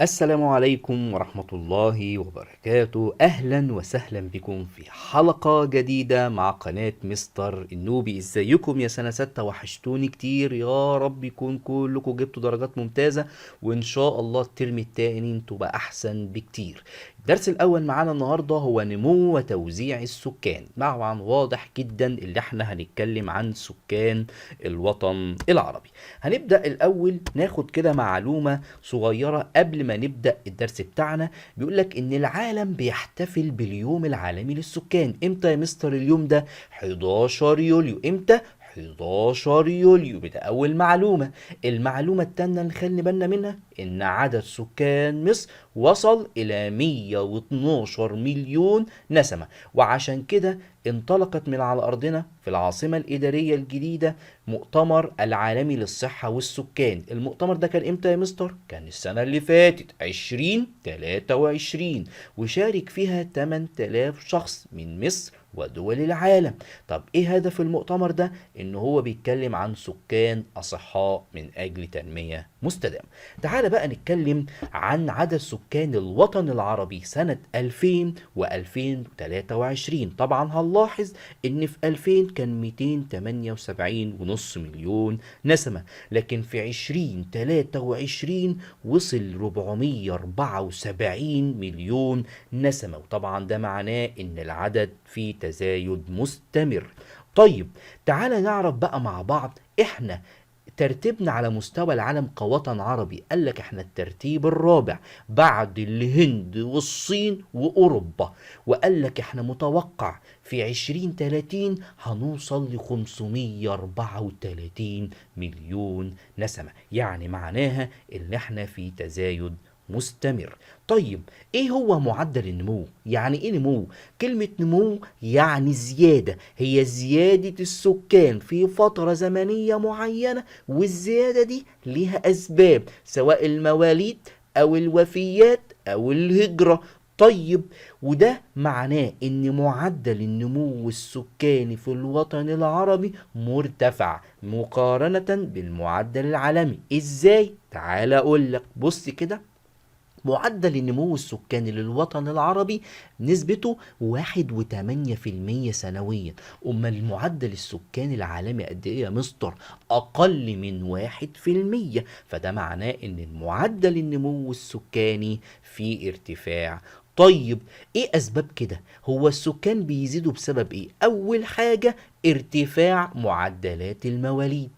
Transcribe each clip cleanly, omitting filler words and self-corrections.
السلام عليكم ورحمة الله وبركاته. أهلا وسهلا بكم في حلقة جديدة مع قناة مستر النوبي. ازيكم يا سنة ستة؟ وحشتوني كتير. يا رب يكون كلكم جبتوا درجات ممتازة، وإن شاء الله الترم التاني انتوا بقى أحسن بكتير. الدرس الأول معانا النهاردة هو نمو وتوزيع السكان. طبعا واضح جدا اللي احنا هنتكلم عن سكان الوطن العربي. هنبدأ الأول ناخد كده معلومة صغيرة قبل ما نبدأ الدرس بتاعنا. بيقولك إن العالم بيحتفل باليوم العالمي للسكان. إمتى يا مستر اليوم ده؟ 11 يوليو. إمتى؟ 11 يوليو. ده أول معلومة. المعلومة التانية نخلي بالنا منها إن عدد سكان مصر وصل إلى 112 مليون نسمة، وعشان كده انطلقت من على أرضنا في العاصمة الإدارية الجديدة مؤتمر العالمي للصحة والسكان. المؤتمر ده كان امتى يا مستر؟ كان السنة اللي فاتت 2023، وشارك فيها 8000 شخص من مصر ودول العالم. طب ايه هدف المؤتمر ده؟ ان هو بيتكلم عن سكان اصحاء من اجل تنمية مستدامة. تعال بقى نتكلم عن عدد سكان الوطن العربي سنة 2000 و2023. طبعا هنلاحظ ان في 2000 كان 278.5 مليون نسمة، لكن في 2023 وصل 474 مليون نسمة، وطبعا ده معناه ان العدد في تزايد مستمر. طيب تعالى نعرف بقى مع بعض احنا ترتيبنا على مستوى العالم كوطن عربي. قال لك احنا الترتيب الرابع بعد الهند والصين وأوروبا، وقال لك احنا متوقع في 2030 هنوصل ل 534 مليون نسمة، يعني معناها ان احنا في تزايد مستمر. طيب ايه هو معدل النمو؟ يعني ايه نمو؟ كلمة نمو يعني زيادة، هي زيادة السكان في فترة زمنية معينة، والزيادة دي ليها أسباب، سواء المواليد أو الوفيات أو الهجرة. طيب وده معناه ان معدل النمو السكاني في الوطن العربي مرتفع مقارنة بالمعدل العالمي. ازاي؟ تعال اقول لك. بص كده، معدل النمو السكاني للوطن العربي نسبته 1.8% سنويا. أما المعدل السكاني العالمي قد إيه يا مستر؟ أقل من 1%. فده معناه إن المعدل النمو السكاني في ارتفاع. طيب ايه اسباب كده؟ هو السكان بيزيدوا بسبب ايه؟ اول حاجة ارتفاع معدلات المواليد،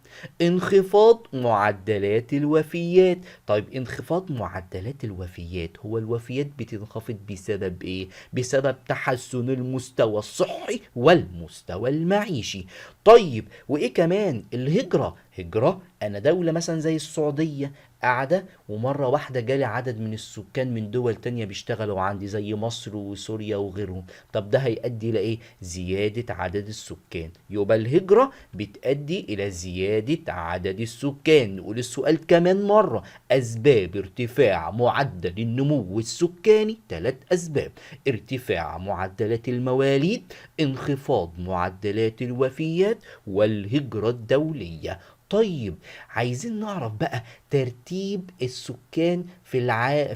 انخفاض معدلات الوفيات. طيب انخفاض معدلات الوفيات، هو الوفيات بتنخفض بسبب ايه؟ بسبب تحسن المستوى الصحي والمستوى المعيشي. طيب وايه كمان؟ الهجرة. هجرة، انا دولة مثلا زي السعودية قاعدة ومرة واحدة جالي عدد من السكان من دول تانية بيشتغلوا عندي زي مصر وسوريا وغيرهم. طب ده هيؤدي إلى إيه؟ زيادة عدد السكان. يبقى الهجرة بتؤدي إلى زيادة عدد السكان. نقول السؤال كمان مرة، أسباب ارتفاع معدل النمو السكاني 3 أسباب: ارتفاع معدلات المواليد، انخفاض معدلات الوفيات، والهجرة الدولية. طيب عايزين نعرف بقى ترتيب السكان في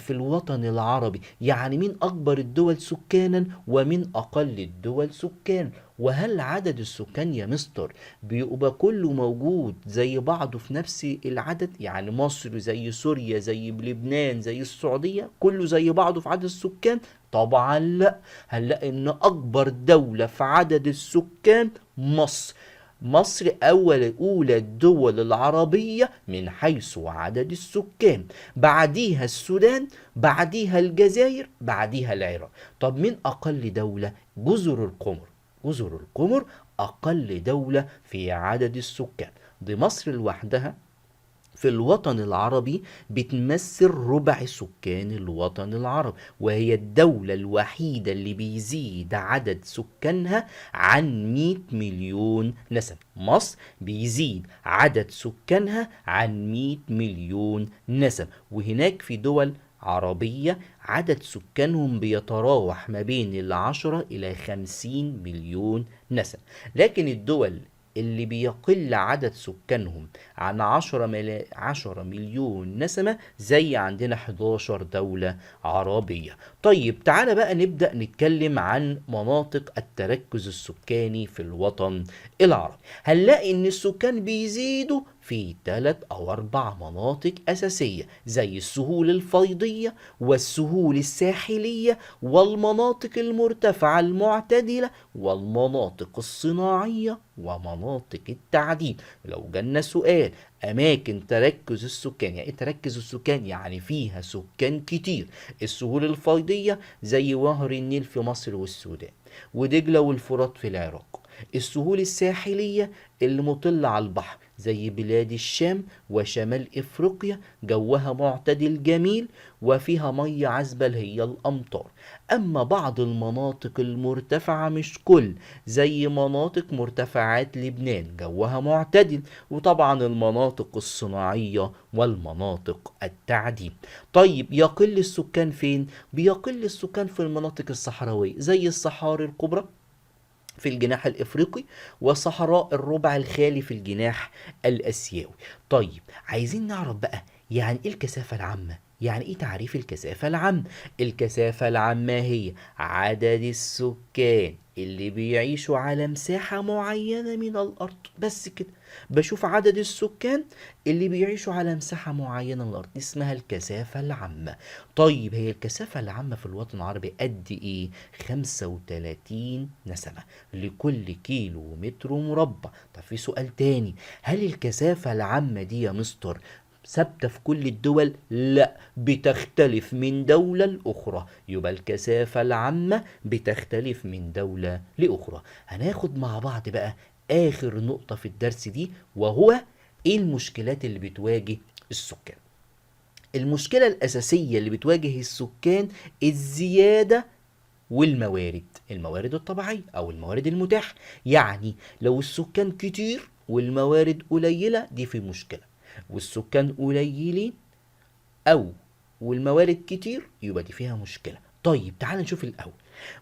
الوطن العربي، يعني مين أكبر الدول سكانا ومين أقل الدول سكان. وهل عدد السكان يا مستر بيبقى كله موجود زي بعضه في نفس العدد؟ يعني مصر زي سوريا زي لبنان زي السعودية كله زي بعضه في عدد السكان؟ طبعا لا. هنلاقي ان اكبر دولة في عدد السكان مصر. مصر أولى الدول العربية من حيث عدد السكان، بعديها السودان، بعديها الجزائر، بعديها العراق. طب مين أقل دولة؟ جزر القمر. جزر القمر أقل دولة في عدد السكان. دي مصر لوحدها في الوطن العربي بتمثل ربع سكان الوطن العربي، وهي الدولة الوحيدة اللي بيزيد عدد سكانها عن 100 مليون نسمة. مصر بيزيد عدد سكانها عن 100 مليون نسمة، وهناك في دول عربية عدد سكانهم بيتراوح ما بين 10 إلى 50 مليون نسمة. لكن الدول اللي بيقل عدد سكانهم عن 10 مليون نسمة، زي عندنا 11 دولة عربية. طيب تعالى بقى نبدأ نتكلم عن مناطق التركز السكاني في الوطن العربي. هنلاقي ان السكان بيزيدوا في 3 أو 4 مناطق أساسية، زي السهول الفيضية والسهول الساحلية والمناطق المرتفعة المعتدلة والمناطق الصناعية ومناطق التعدين. لو جالنا سؤال أماكن تركز السكان، يعني إيه تركز السكان؟ يعني فيها سكان كتير. السهول الفيضية زي نهر النيل في مصر والسودان، ودجلة والفرات في العراق. السهول الساحلية اللي مطلة على البحر زي بلاد الشام وشمال افريقيا، جوها معتدل جميل وفيها مية عذبة اللي هي الامطار. اما بعض المناطق المرتفعة مش كل، زي مناطق مرتفعات لبنان جوها معتدل، وطبعا المناطق الصناعية والمناطق التعدين. طيب يقل السكان فين؟ بيقل السكان في المناطق الصحراوية زي الصحاري الكبرى في الجناح الافريقي وصحراء الربع الخالي في الجناح الاسيوي. طيب عايزين نعرف بقى يعني ايه الكثافة العامة؟ يعني ايه تعريف الكثافة العامة؟ الكثافة العامة هي عدد السكان اللي بيعيشوا على مساحة معينة من الأرض، بس كده. بشوف عدد السكان اللي بيعيشوا على مساحة معينة من الأرض، اسمها الكثافة العامة. طيب هي الكثافة العامة في الوطن العربي قد إيه؟ 35 نسمة لكل كيلو متر مربع. طب في سؤال تاني، هل الكثافة العامة دي يا مستر ثابتة في كل الدول؟ لا، بتختلف من دولة لأخرى. يبقى الكثافة العامة بتختلف من دولة لأخرى. هناخد مع بعض بقى آخر نقطة في الدرس دي، وهو إيه المشكلات اللي بتواجه السكان. المشكلة الأساسية اللي بتواجه السكان الزيادة والموارد، الموارد الطبيعية أو الموارد المتاحة. يعني لو السكان كتير والموارد قليلة، دي في مشكلة. والسكان قليلين أو والموارد كتير، يبقى دي فيها مشكلة. طيب تعال نشوف الأول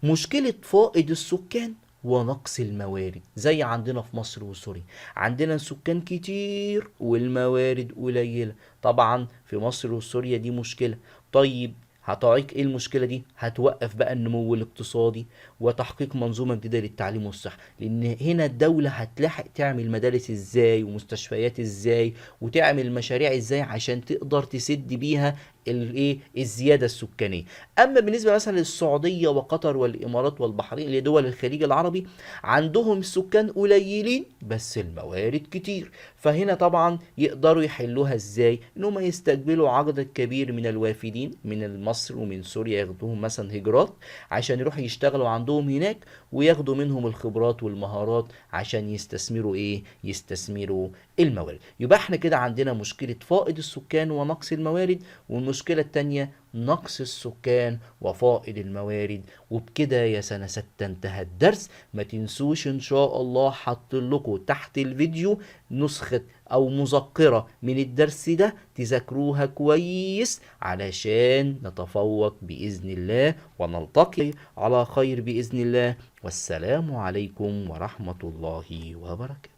مشكلة فائض السكان ونقص الموارد. زي عندنا في مصر وسوريا، عندنا سكان كتير والموارد قليلة. طبعا في مصر وسوريا دي مشكلة. طيب هتعيق ايه المشكلة دي؟ هتوقف بقى النمو الاقتصادي وتحقيق منظومة جديدة للتعليم والصحة، لان هنا الدولة هتلاحق تعمل مدارس ازاي ومستشفيات ازاي وتعمل مشاريع ازاي عشان تقدر تسد بيها الايه الزياده السكانيه. اما بالنسبه مثلا للسعوديه وقطر والامارات والبحرين اللي دول الخليج العربي، عندهم السكان قليلين بس الموارد كتير. فهنا طبعا يقدروا يحلوها ازاي؟ انهم يستقبلوا عدد كبير من الوافدين من مصر ومن سوريا، ياخدوهم مثلا هجرات عشان يروحوا يشتغلوا عندهم هناك وياخدوا منهم الخبرات والمهارات عشان يستثمروا يستثمروا الموارد. يبقى احنا كده عندنا مشكله فائض السكان ونقص الموارد، والمشكلة التانية نقص السكان وفائض الموارد. وبكده يا سنة 6 انتهى الدرس. ما تنسوش ان شاء الله حط لكم تحت الفيديو نسخة او مذكرة من الدرس ده تذاكروها كويس علشان نتفوق بإذن الله، ونلتقي على خير بإذن الله. والسلام عليكم ورحمة الله وبركاته.